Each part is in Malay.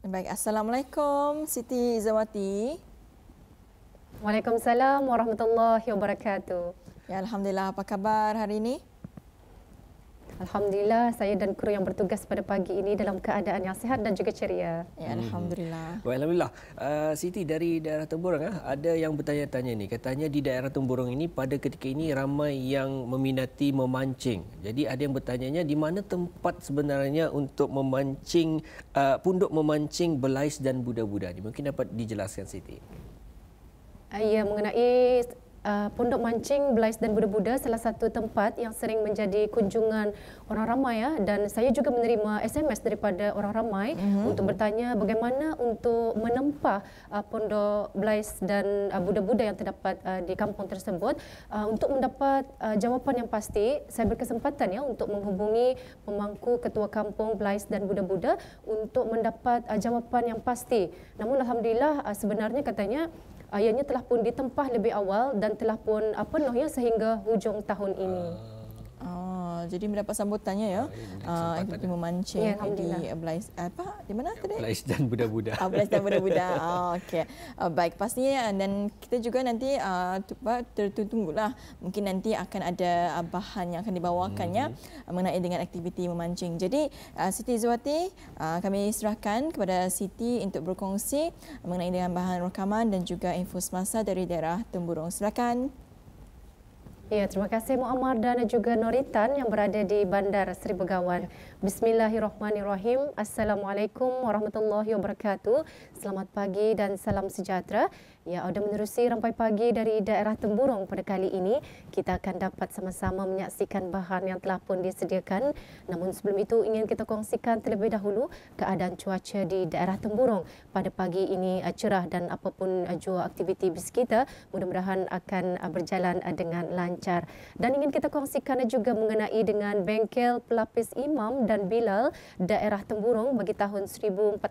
Baik, Assalamualaikum Siti Izzawati. Waalaikumsalam warahmatullahi wabarakatuh. Ya, Alhamdulillah, apa kabar hari ini? Alhamdulillah, saya dan kru yang bertugas pada pagi ini dalam keadaan yang sihat dan juga ceria. Ya, Alhamdulillah. Baik, Alhamdulillah. Siti dari daerah Temburong, ada yang bertanya-tanya ni. Katanya di daerah Temburong ini pada ketika ini ramai yang meminati memancing. Jadi ada yang bertanyanya di mana tempat sebenarnya untuk memancing, punduk memancing belais dan buda-buda ni. Mungkin dapat dijelaskan Siti. Ya, mengenai pondok mancing belais dan buda-buda, salah satu tempat yang sering menjadi kunjungan orang ramai ya, dan saya juga menerima SMS daripada orang ramai untuk bertanya bagaimana untuk menempah pondok belais dan buda-buda yang terdapat di kampung tersebut. Untuk mendapat jawapan yang pasti, saya berkesempatan ya untuk menghubungi pemangku ketua kampung belais dan buda-buda untuk mendapat jawapan yang pasti. Namun alhamdulillah sebenarnya katanya ianya telah pun ditempah lebih awal dan telah pun penuh ya sehingga hujung tahun ini. Jadi mendapat sambutannya ya, aktiviti memancing di Belais, di mana tadi? Belais dan buda-buda. Belais dan buda-buda. Okey. Baik, pastinya dan kita juga nanti tertunggulah. Mungkin nanti akan ada bahan yang akan dibawakannya mengenai dengan aktiviti memancing. Jadi Siti Izzawati, kami serahkan kepada Siti untuk berkongsi mengenai dengan bahan rakaman dan juga info semasa dari daerah Temburong. Silakan. Ya, terima kasih Muammar dan juga Noritan yang berada di Bandar Seri Begawan. Bismillahirrahmanirrahim. Assalamualaikum warahmatullahi wabarakatuh. Selamat pagi dan salam sejahtera. Ya, ada menerusi rampai pagi dari daerah Temburong pada kali ini. Kita akan dapat sama-sama menyaksikan bahan yang telah pun disediakan. Namun sebelum itu ingin kita kongsikan terlebih dahulu keadaan cuaca di daerah Temburong. Pada pagi ini cerah dan apapun jua aktiviti bis kita mudah-mudahan akan berjalan dengan lancar. Dan ingin kita kongsikan juga mengenai dengan bengkel pelapis imam dan bilal daerah Temburong bagi tahun 1442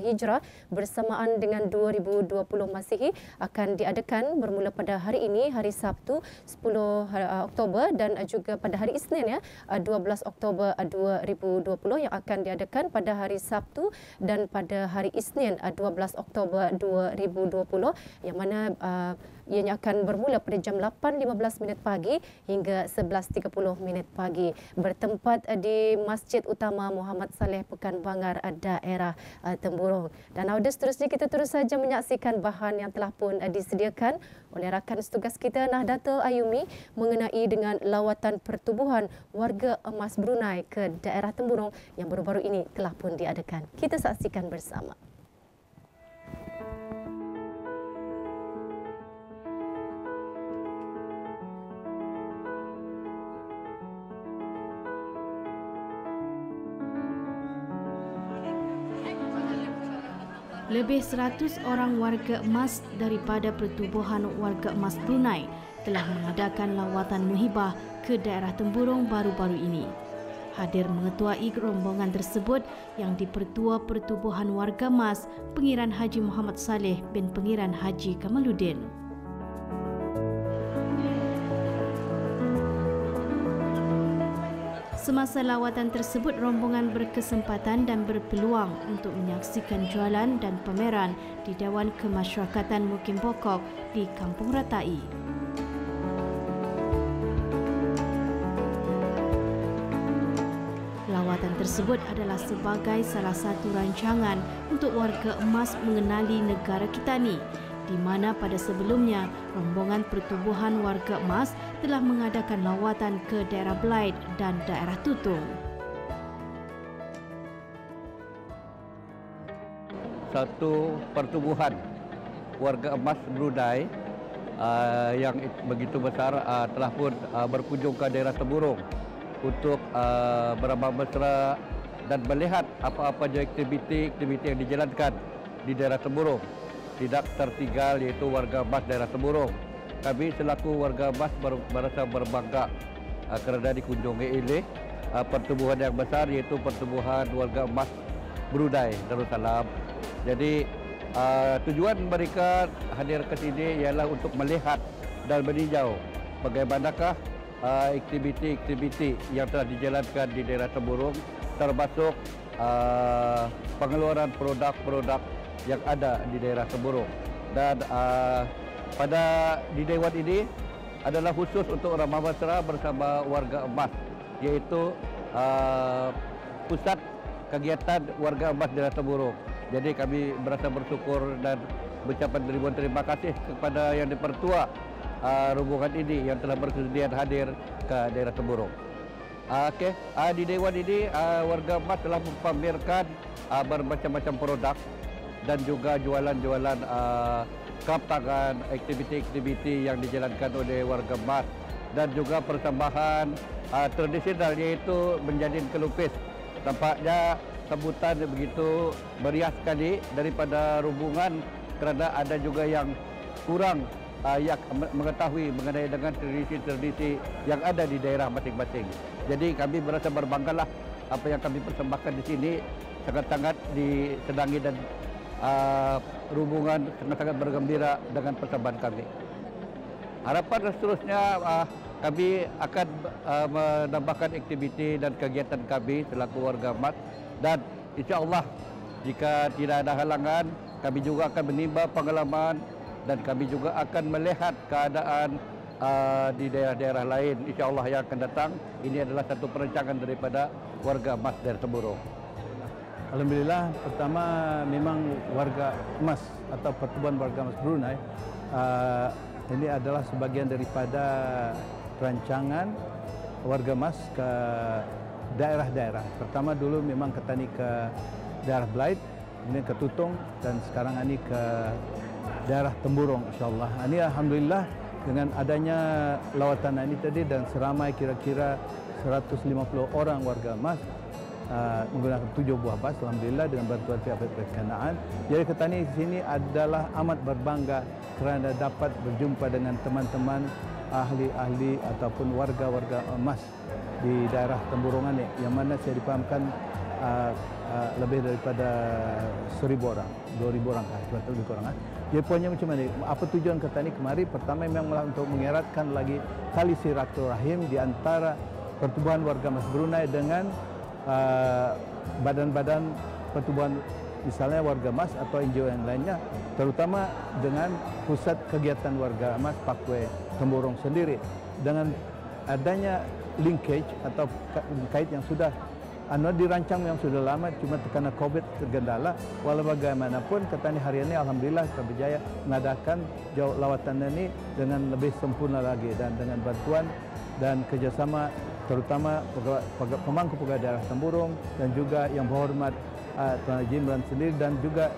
Hijrah bersamaan dengan 2020 Masihi akan diadakan bermula pada hari ini, hari Sabtu 10 Oktober dan juga pada hari Isnin ya 12 Oktober 2020 yang akan diadakan pada hari Sabtu dan pada hari Isnin 12 Oktober 2020 yang mana ianya akan bermula pada jam 8.15 pagi hingga 11.30 pagi bertempat di Masjid Utama Muhammad Saleh Pekanbanger daerah Temburong. Dan seterusnya kita terus saja menyaksikan bahan yang telah pun disediakan oleh rakan setugas kita Nahdlatul Ayumi mengenai dengan lawatan pertubuhan warga emas Brunei ke daerah Temburong yang baru-baru ini telah pun diadakan. Kita saksikan bersama. Lebih 100 orang warga emas daripada pertubuhan warga emas Brunei telah mengadakan lawatan muhibah ke daerah Temburong baru-baru ini. Hadir mengetuai rombongan tersebut yang dipertua pertubuhan warga emas Pengiran Haji Muhammad Saleh bin Pengiran Haji Kamaluddin. Semasa lawatan tersebut, rombongan berkesempatan dan berpeluang untuk menyaksikan jualan dan pameran di Dewan Kemasyarakatan Mukim Pokok di Kampung Ratai. Lawatan tersebut adalah sebagai salah satu rancangan untuk warga emas mengenali negara kita ni, di mana pada sebelumnya rombongan pertubuhan warga emas telah mengadakan lawatan ke daerah Belait dan daerah Tutung. Satu pertubuhan warga emas Brunei yang begitu besar telah pun berkunjung ke daerah Temburong untuk beramah mesra dan melihat apa-apa aktiviti yang dijalankan di daerah Temburong. Tidak tertinggal yaitu warga emas daerah Temburong. Kami selaku warga emas merasa berbangga kerana dikunjungi oleh pertubuhan yang besar yaitu pertubuhan warga emas Brunei Darussalam. Jadi tujuan mereka hadir ke sini ialah untuk melihat dan meninjau bagaimanakah aktiviti-aktiviti yang telah dijalankan di daerah Temburong termasuk pengeluaran produk-produk yang ada di daerah Temburong. Dan pada di Dewan ini adalah khusus untuk Ramah Mesra bersama warga emas, iaitu pusat kegiatan warga emas daerah Temburong. Jadi kami berasa bersyukur dan mengucapkan ribuan terima kasih kepada Yang di-Pertua rombongan ini yang telah bersedia hadir ke daerah Temburong. Okey, di Dewan ini warga emas telah mempamerkan bermacam-macam produk dan juga jualan-jualan kraf tangan, aktiviti-aktiviti yang dijalankan oleh warga emas dan juga persembahan tradisional iaitu menjadi kelupis. Tampaknya sambutan begitu meriah sekali daripada rombongan kerana ada juga yang kurang yang mengetahui mengenai dengan tradisi-tradisi yang ada di daerah masing-masing. Jadi kami merasa berbanggalah apa yang kami persembahkan di sini sangat-sangat disenangi dan rombongan sangat-sangat bergembira dengan persembahan kami. Harapan seterusnya kami akan menambahkan aktiviti dan kegiatan kami selaku warga emas dan insya-Allah jika tidak ada halangan kami juga akan menimba pengalaman dan kami juga akan melihat keadaan di daerah-daerah lain insya-Allah yang akan datang. Ini adalah satu perancangan daripada warga emas daerah Temburong. Alhamdulillah, pertama memang warga emas atau Pertubuhan Warga Emas Brunei ini adalah sebagian daripada rancangan warga emas ke daerah-daerah. Pertama dulu memang Ketani ke daerah Belait, kemudian ke Tutong dan sekarang ini ke daerah Temburong insya-Allah. Ini alhamdulillah dengan adanya lawatan ini tadi dan seramai kira-kira 150 orang warga emas menggunakan 7 buah bas alhamdulillah dengan bantuan pihak-pihak berkenaan. Jadi Ketani di sini adalah amat berbangga kerana dapat berjumpa dengan teman-teman ahli-ahli ataupun warga-warga emas di daerah Temburong ini yang mana saya dipahamkan lebih daripada 1,000 orang, 2,000 orang lebih kurang. Jadi poinnya macam mana? Apa tujuan Ketani kemari? Pertama memang untuk mengeratkan lagi tali silaturahim di antara Pertubuhan Warga Emas Brunei dengan badan-badan pertubuhan misalnya warga emas atau NGO yang lainnya, terutama dengan pusat kegiatan warga emas Parkway Temburong sendiri. Dengan adanya linkage atau kait yang sudah dirancang yang sudah lama, cuma karena COVID tergendala. Walau bagaimanapun Ketani hari ini alhamdulillah berjaya mengadakan lawatan ini dengan lebih sempurna lagi dan dengan bantuan dan kerjasama terutama pemangku pegawai daerah Temburong dan juga yang berhormat Tuan Haji Imran sendiri dan juga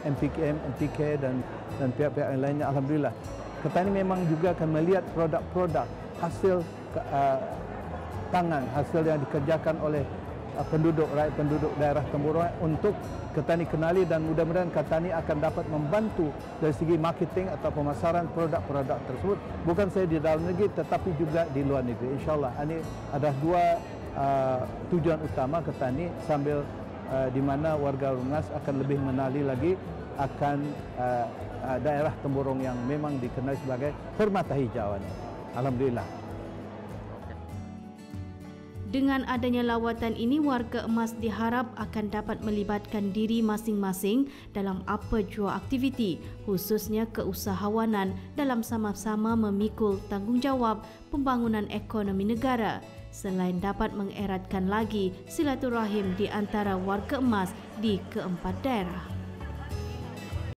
MPKM, MPK dan pihak-pihak yang lainnya. Alhamdulillah Ketani memang juga akan melihat produk-produk hasil tangan, hasil yang dikerjakan oleh rakyat penduduk daerah Temburong untuk Ketani kenali dan mudah-mudahan Ketani akan dapat membantu dari segi marketing atau pemasaran produk-produk tersebut bukan saja di dalam negeri tetapi juga di luar negeri. InsyaAllah ini ada dua tujuan utama Ketani sambil di mana warga Rungas akan lebih mengenali lagi akan daerah Temburong yang memang dikenal sebagai permata hijauan. Alhamdulillah. Dengan adanya lawatan ini, warga emas diharap akan dapat melibatkan diri masing-masing dalam apa jua aktiviti, khususnya keusahawanan dalam sama-sama memikul tanggungjawab pembangunan ekonomi negara, selain dapat mengeratkan lagi silaturahim di antara warga emas di keempat daerah.